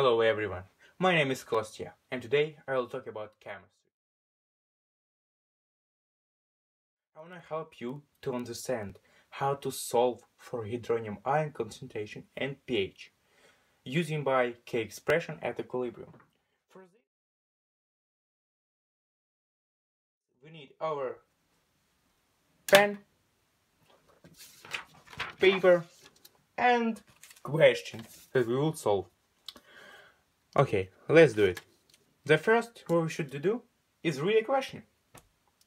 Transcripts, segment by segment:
Hello everyone, my name is Kostya and today I will talk about chemistry. I want to help you to understand how to solve for hydronium ion concentration and pH using by K expression at equilibrium. For this we need our pen, paper and question that we will solve. Okay, let's do it. The first what we should do is read a question.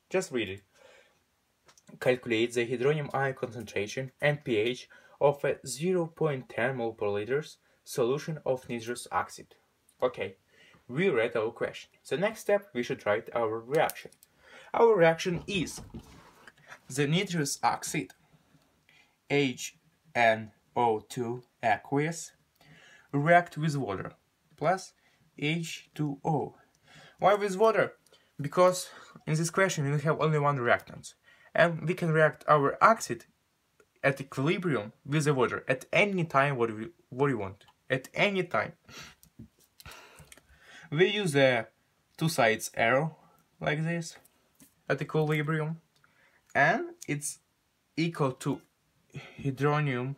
Just read it. Calculate the hydronium ion concentration and pH of a 0.10 mol per liter solution of nitrous oxide. Okay, we read our question. The next step, we should write our reaction. Our reaction is the nitrous oxide HNO2 aqueous react with water plus H2O. Why with water? Because in this question we have only one reactant, and we can react our oxide at equilibrium with the water at any time what we want. At any time. We use a two sides arrow like this at equilibrium, and it's equal to hydronium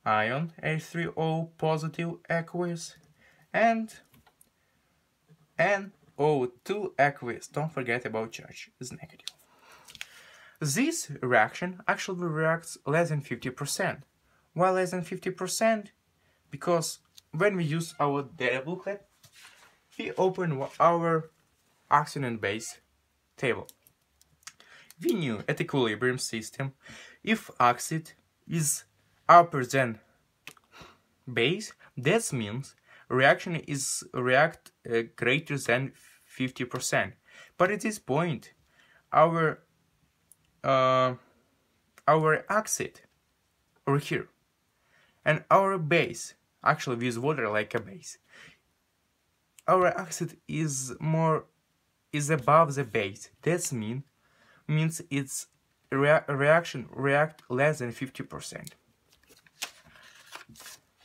ion H3O positive aqueous and NO2 aqueous. Don't forget about charge, is negative. This reaction actually reacts less than 50%. Why less than 50%? Because when we use our data booklet, we open our oxygen and base table. We knew at equilibrium system, if oxide is upper than base, that means reaction is greater than 50%. But at this point, our oxide over here and our base, actually we use water like a base, our oxide is above the base. That means its react less than 50%.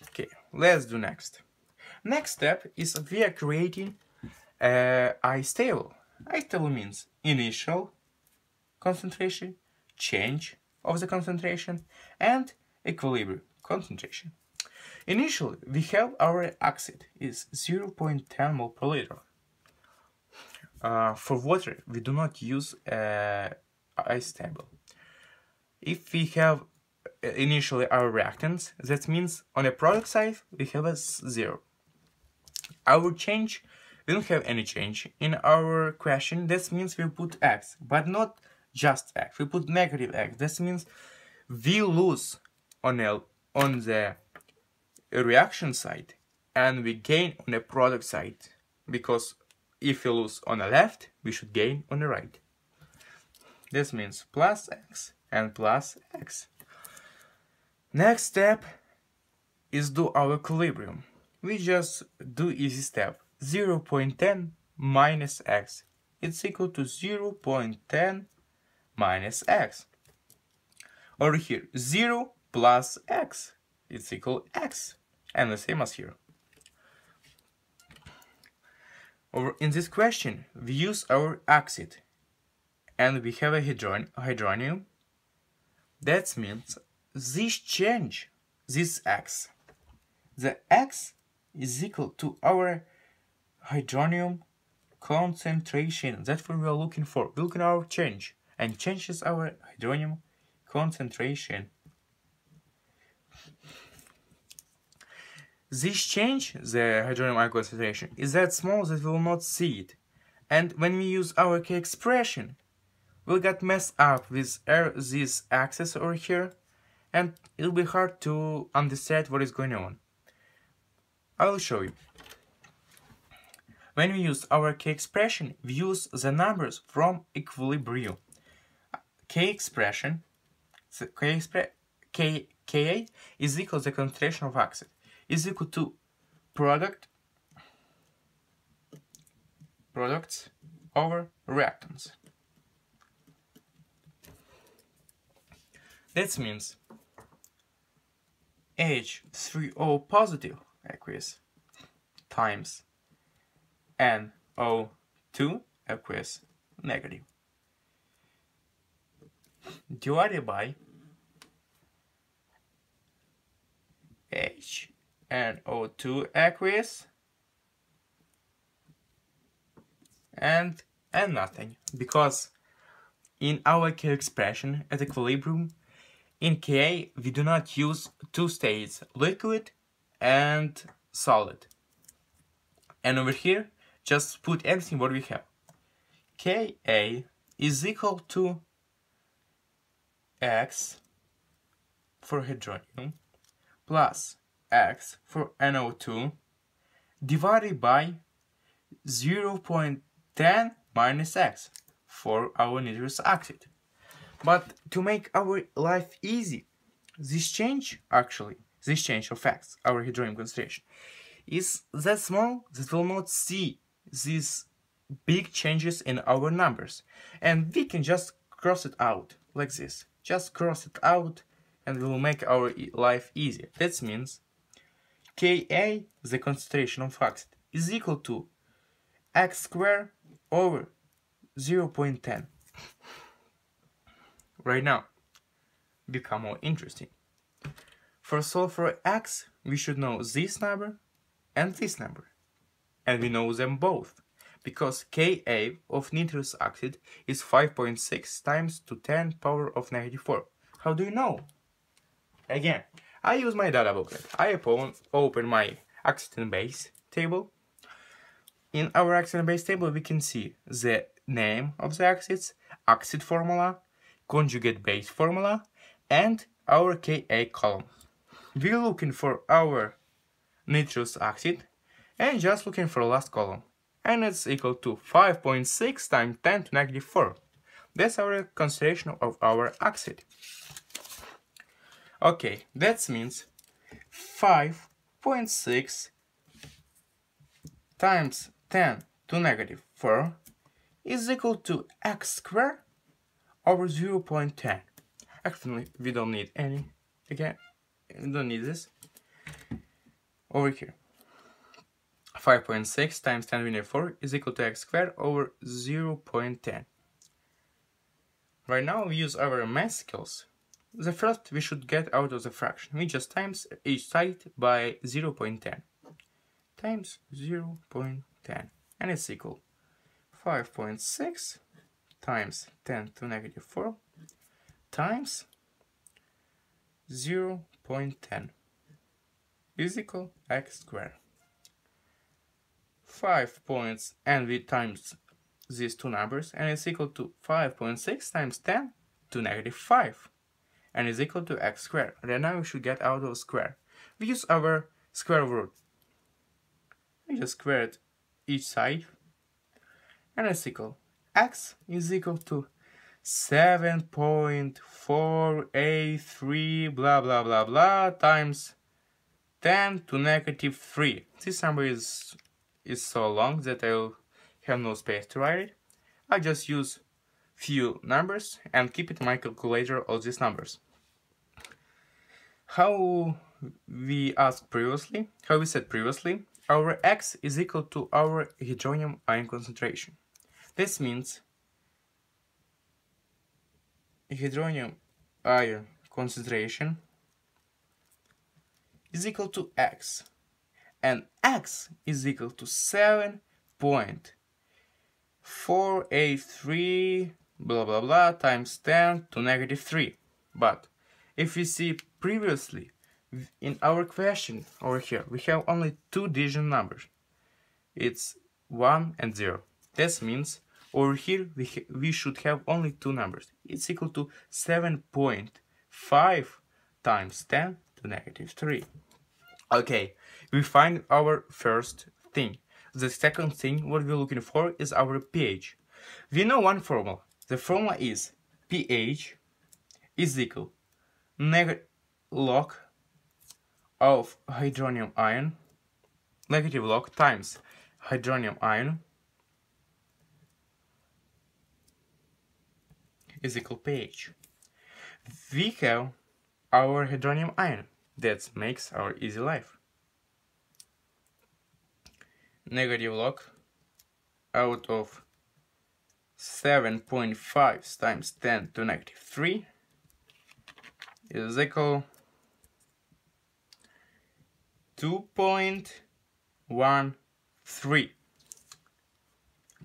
Okay, let's do next. Next step is we are creating ice table. Ice table means initial concentration, change of the concentration, and equilibrium concentration. Initially, we have our oxide is 0.10 mol per liter. For water, we do not use ice table. If we have initially our reactants, that means on the product side we have a 0. Our change, we don't have any change in our question. That means we put X, but not just X. We put negative X. That means we lose on the reaction side and we gain on the product side, because if we lose on the left, we should gain on the right. This means plus X and plus X. Next step is do our equilibrium. We just do easy step. 0.10 minus X. It's equal to 0.10 minus X. Over here, 0 plus X. It's equal to X. And the same as here. Over in this question, we use our oxide. And we have a hydronium. That means this change, this X. The X is equal to our hydronium concentration. That's what we are looking for. We look at our change, and change is our hydronium concentration. This change, the hydronium ion concentration, is that small that we will not see it. And when we use our K expression, we'll get messed up with this axis over here, and it'll be hard to understand what is going on. I will show you. When we use our K expression, we use the numbers from equilibrium. K expression, Ka is equal to the concentration of oxide, is equal to products over reactants. That means H3O positive aqueous times NO2 aqueous negative divided by HNO2 aqueous and nothing, because in our K expression at equilibrium, in Ka we do not use two states, liquid and solid. And over here, just put everything what we have. Ka is equal to X for hydronium plus X for NO2 divided by 0.10 minus X for our nitrous oxide. But to make our life easy, this change of X, our hydronium concentration, is that small that we'll not see these big changes in our numbers. And we can just cross it out like this. Just cross it out and we will make our life easier. That means Ka, the concentration of oxide, is equal to X squared over 0.10. Right now, become more interesting. For solve for X, we should know this number and this number. And we know them both, because Ka of nitrous oxide is 5.6 times to 10 power of negative 4. How do you know? Again, I use my data booklet. I open my oxide and base table. In our oxide and base table, we can see the name of the oxides, oxide formula, conjugate base formula, and our Ka column. We're looking for our nitrous oxide and just looking for last column. And it's equal to 5.6 times 10 to negative 4. That's our concentration of our oxide. Okay, that means 5.6 times 10 to negative 4 is equal to X squared over 0.10. Actually, we don't need any. Again, we don't need this. Over here. 5.6 times 10 to the negative 4 is equal to X squared over 0.10. Right now we use our math skills. The first we should get out of the fraction. We just times each side by 0.10 times 0.10, and it's equal 5.6 times 10 to negative 4 times 0.10 is equal X squared. 5 points, and we times these two numbers, and it's equal to 5.6 times 10 to negative 5, and is equal to X squared. Right now we should get out of square. We use our square root. We just squared each side, and it's equal. X is equal to 7.483 blah blah blah blah times 10 to negative 3. This number is so long that I'll have no space to write it. I just use few numbers and keep it in my calculator all these numbers. How we said previously, our X is equal to our hydronium ion concentration. This means hydronium ion concentration is equal to X, and X is equal to 7.483 blah blah blah times 10 to negative 3. But if we see previously in our question over here, we have only two digit numbers. It's 1 and 0. This means over here we should have only two numbers. It's equal to 7.5 times 10 to negative 3. Okay, we find our first thing. The second thing what we're looking for is our pH. We know one formula. The formula is pH is equal log of hydronium ion, negative log times hydronium ion is equal pH. We have our hydronium ion. That makes our easy life. negative log out of 7.5 times 10 to negative 3 is equal 2.13.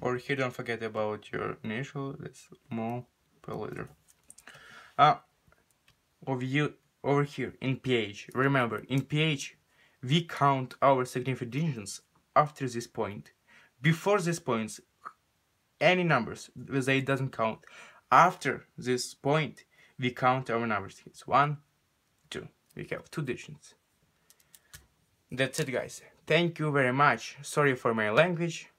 Over here, don't forget about your initial, that's mole per liter. Over here in pH, remember, in pH, we count our significant digits after this point. Before this point, any numbers, they doesn't count. After this point, we count our numbers. It's 1, 2. We have 2 digits. That's it, guys. Thank you very much. Sorry for my language.